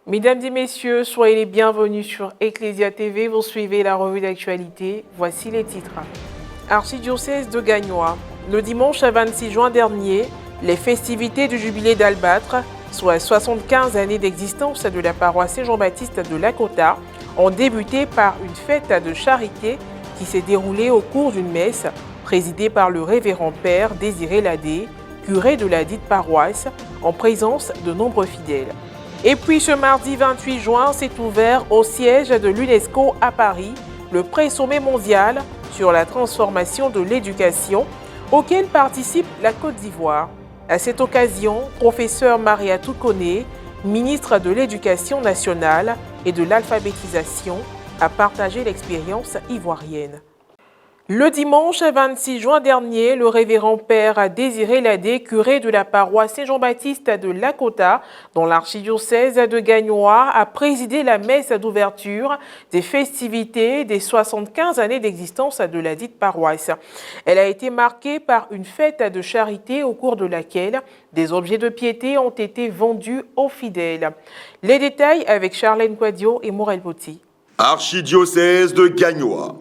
Mesdames et messieurs, soyez les bienvenus sur Ecclesia TV. Vous suivez la revue d'actualité. Voici les titres. Archidiocèse de Gagnoa. Le dimanche 26 juin dernier, les festivités du jubilé d'Albâtre, soit 75 années d'existence de la paroisse Saint-Jean-Baptiste de Lakota, ont débuté par une fête de charité qui s'est déroulée au cours d'une messe présidée par le révérend père Désiré Ladé, curé de la dite paroisse, en présence de nombreux fidèles. Et puis ce mardi 28 juin s'est ouvert au siège de l'UNESCO à Paris le pré-sommet mondial sur la transformation de l'éducation auquel participe la Côte d'Ivoire. À cette occasion, professeur Maria Toukoné, ministre de l'Éducation nationale et de l'alphabétisation, a partagé l'expérience ivoirienne. Le dimanche 26 juin dernier, le révérend père Désiré Ladé, curé de la paroisse Saint-Jean-Baptiste de Lakota, dans l'archidiocèse de Gagnoa, a présidé la messe d'ouverture des festivités des 75 années d'existence de la dite paroisse. Elle a été marquée par une fête de charité au cours de laquelle des objets de piété ont été vendus aux fidèles. Les détails avec Charlène Quadio et Morel Botti. Archidiocèse de Gagnoa.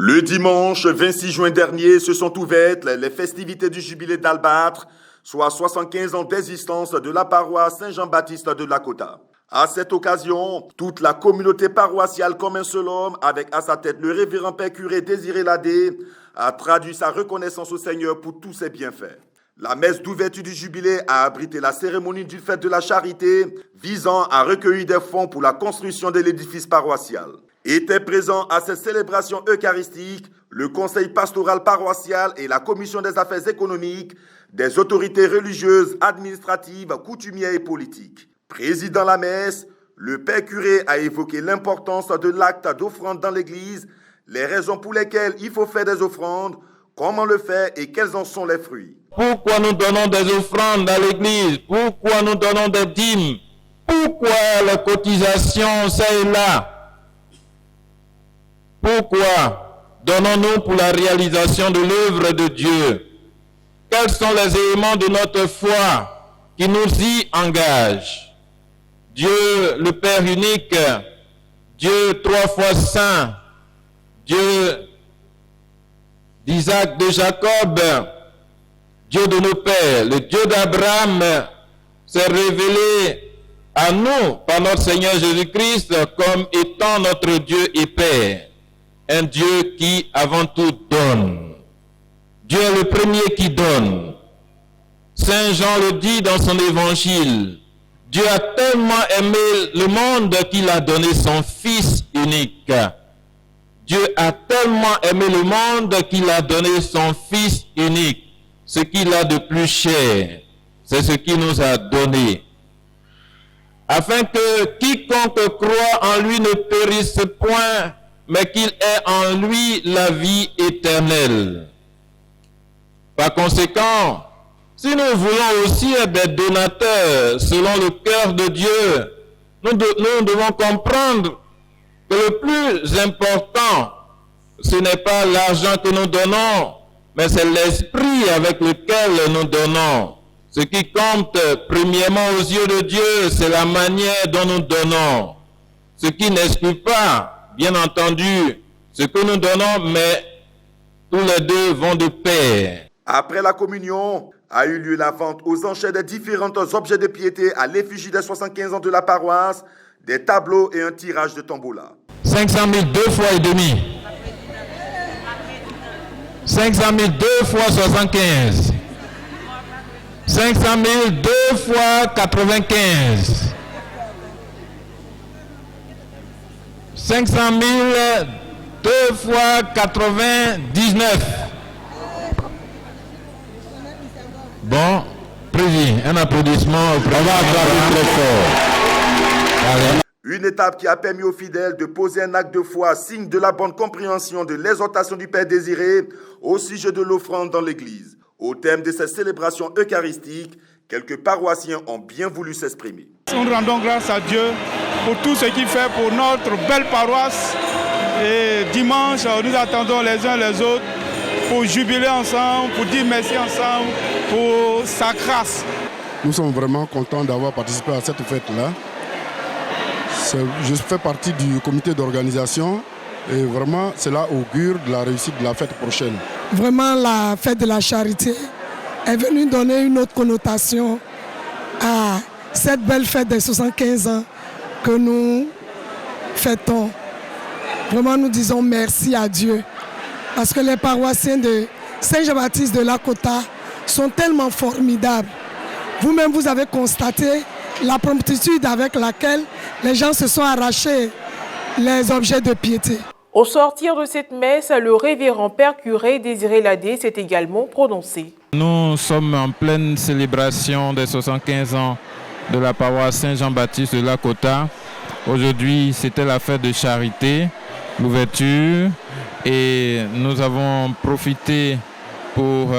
Le dimanche 26 juin dernier se sont ouvertes les festivités du jubilé d'Albâtre, soit 75 ans d'existence de la paroisse Saint-Jean-Baptiste de Lakota. À cette occasion, toute la communauté paroissiale comme un seul homme, avec à sa tête le révérend père curé Désiré Ladé, a traduit sa reconnaissance au Seigneur pour tous ses bienfaits. La messe d'ouverture du jubilé a abrité la cérémonie d'une fête de la charité visant à recueillir des fonds pour la construction de l'édifice paroissial. Étaient présents à cette célébration eucharistique le conseil pastoral paroissial et la commission des affaires économiques, des autorités religieuses, administratives, coutumières et politiques. Présidant la messe, le père curé a évoqué l'importance de l'acte d'offrande dans l'Église, les raisons pour lesquelles il faut faire des offrandes, comment le faire et quels en sont les fruits. Pourquoi nous donnons des offrandes dans l'Église? Pourquoi nous donnons des dîmes? Pourquoi les cotisations, ça et là? Pourquoi donnons-nous pour la réalisation de l'œuvre de Dieu? Quels sont les éléments de notre foi qui nous y engagent? Dieu, le Père unique, Dieu trois fois saint, Dieu d'Isaac, de Jacob, Dieu de nos pères, le Dieu d'Abraham s'est révélé à nous par notre Seigneur Jésus-Christ comme étant notre Dieu et Père. Un Dieu qui, avant tout, donne. Dieu est le premier qui donne. Saint Jean le dit dans son évangile. Dieu a tellement aimé le monde qu'il a donné son Fils unique. Dieu a tellement aimé le monde qu'il a donné son Fils unique. Ce qu'il a de plus cher, c'est ce qu'il nous a donné. Afin que quiconque croit en lui ne périsse point, mais qu'il ait en lui la vie éternelle. Par conséquent, si nous voulons aussi être des donateurs selon le cœur de Dieu, nous devons comprendre que le plus important, ce n'est pas l'argent que nous donnons, mais c'est l'esprit avec lequel nous donnons. Ce qui compte premièrement aux yeux de Dieu, c'est la manière dont nous donnons. Ce qui n'exclut pas, bien entendu, ce que nous donnons, mais tous les deux vont de pair. Après la communion, a eu lieu la vente aux enchères des différents objets de piété à l'effigie des 75 ans de la paroisse, des tableaux et un tirage de tombola. 500 000 deux fois et demi. 500 000 deux fois 75. 500 000 deux fois 95. 500 000 deux fois 99. Bon, président, un applaudissement. On va applaudir très fort. Une étape qui a permis aux fidèles de poser un acte de foi, signe de la bonne compréhension de l'exhortation du Père Désiré au sujet de l'offrande dans l'Église. Au thème de cette célébration eucharistique, quelques paroissiens ont bien voulu s'exprimer. Nous rendons grâce à Dieu pour tout ce qu'il fait pour notre belle paroisse Et dimanche, nous attendons les uns les autres pour jubiler ensemble, pour dire merci ensemble, pour sa grâce. Nous sommes vraiment contents d'avoir participé à cette fête-là. Je fais partie du comité d'organisation et vraiment cela augure de la réussite de la fête prochaine. Vraiment, la fête de la charité est venue donner une autre connotation à cette belle fête des 75 ans que nous fêtons. Vraiment, nous disons merci à Dieu parce que les paroissiens de Saint-Jean-Baptiste de Lakota sont tellement formidables. Vous-même, vous avez constaté la promptitude avec laquelle les gens se sont arrachés les objets de piété. Au sortir de cette messe, le révérend père curé Désiré Ladé s'est également prononcé. Nous sommes en pleine célébration des 75 ans de la paroisse Saint-Jean-Baptiste de Lakota. Aujourd'hui, c'était la fête de charité, l'ouverture, et nous avons profité pour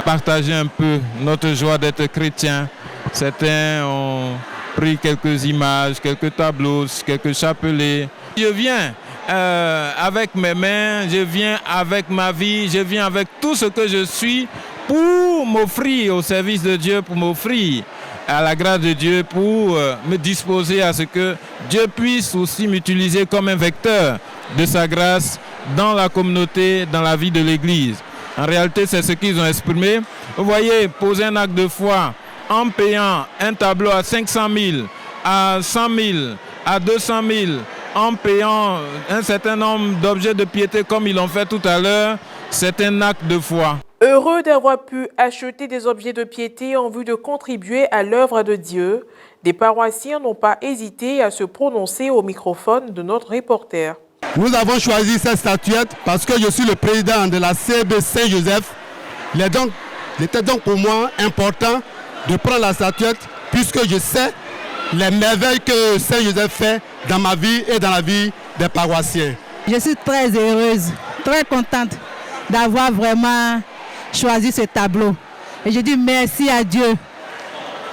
partager un peu notre joie d'être chrétiens. Certains ont pris quelques images, quelques tableaux, quelques chapelets. Je viens avec mes mains, je viens avec ma vie, je viens avec tout ce que je suis pour m'offrir au service de Dieu, pour m'offrir à la grâce de Dieu, pour me disposer à ce que Dieu puisse aussi m'utiliser comme un vecteur de sa grâce dans la communauté, dans la vie de l'Église. En réalité, c'est ce qu'ils ont exprimé. Vous voyez, poser un acte de foi en payant un tableau à 500 000, à 100 000, à 200 000, en payant un certain nombre d'objets de piété comme ils l'ont fait tout à l'heure, c'est un acte de foi. Heureux d'avoir pu acheter des objets de piété en vue de contribuer à l'œuvre de Dieu, des paroissiens n'ont pas hésité à se prononcer au microphone de notre reporter. Nous avons choisi cette statuette parce que je suis le président de la CB Saint-Joseph. Il était donc pour moi important de prendre la statuette puisque je sais les merveilles que Saint-Joseph fait dans ma vie et dans la vie des paroissiens. Je suis très heureuse, très contente d'avoir vraiment choisi ce tableau. Et je dis merci à Dieu.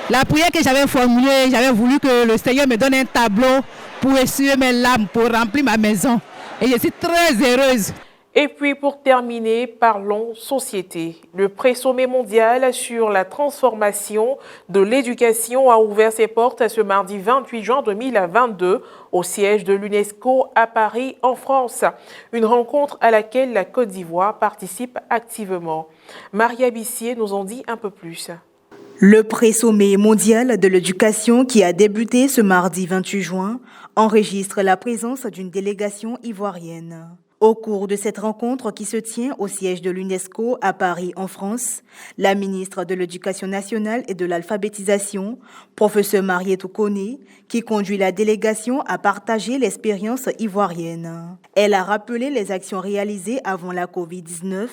La prière que j'avais formulée, j'avais voulu que le Seigneur me donne un tableau pour essuyer mes larmes, pour remplir ma maison. Et je suis très heureuse. Et puis pour terminer, parlons société. Le pré-sommet mondial sur la transformation de l'éducation a ouvert ses portes ce mardi 28 juin 2022 au siège de l'UNESCO à Paris, en France. Une rencontre à laquelle la Côte d'Ivoire participe activement. Maria Bissier nous en dit un peu plus. Le pré-sommet mondial de l'éducation qui a débuté ce mardi 28 juin enregistre la présence d'une délégation ivoirienne. Au cours de cette rencontre qui se tient au siège de l'UNESCO à Paris, en France, la ministre de l'Éducation nationale et de l'alphabétisation, professeure Marietou Koné, qui conduit la délégation, a partagé l'expérience ivoirienne. Elle a rappelé les actions réalisées avant la Covid-19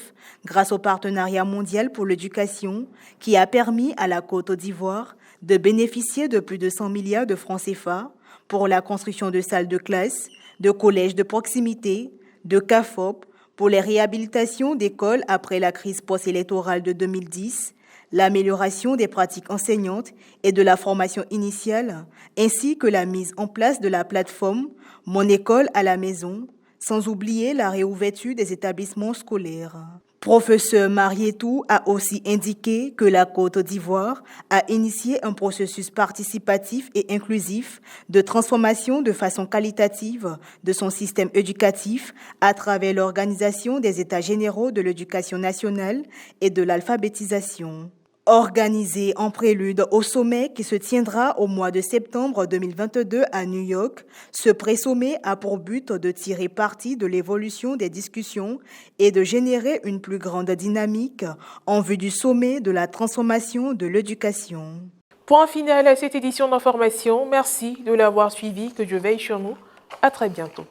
grâce au partenariat mondial pour l'éducation qui a permis à la Côte d'Ivoire de bénéficier de plus de 100 milliards de francs CFA pour la construction de salles de classe, de collèges de proximité, de CAFOP pour les réhabilitations d'écoles après la crise post-électorale de 2010, l'amélioration des pratiques enseignantes et de la formation initiale, ainsi que la mise en place de la plateforme Mon école à la maison, sans oublier la réouverture des établissements scolaires. Professeur Marietou a aussi indiqué que la Côte d'Ivoire a initié un processus participatif et inclusif de transformation de façon qualitative de son système éducatif à travers l'organisation des États généraux de l'éducation nationale et de l'alphabétisation. Organisé en prélude au sommet qui se tiendra au mois de septembre 2022 à New York, ce pré-sommet a pour but de tirer parti de l'évolution des discussions et de générer une plus grande dynamique en vue du sommet de la transformation de l'éducation. Point final à cette édition d'information. Merci de l'avoir suivi. Que Dieu veille sur nous. À très bientôt.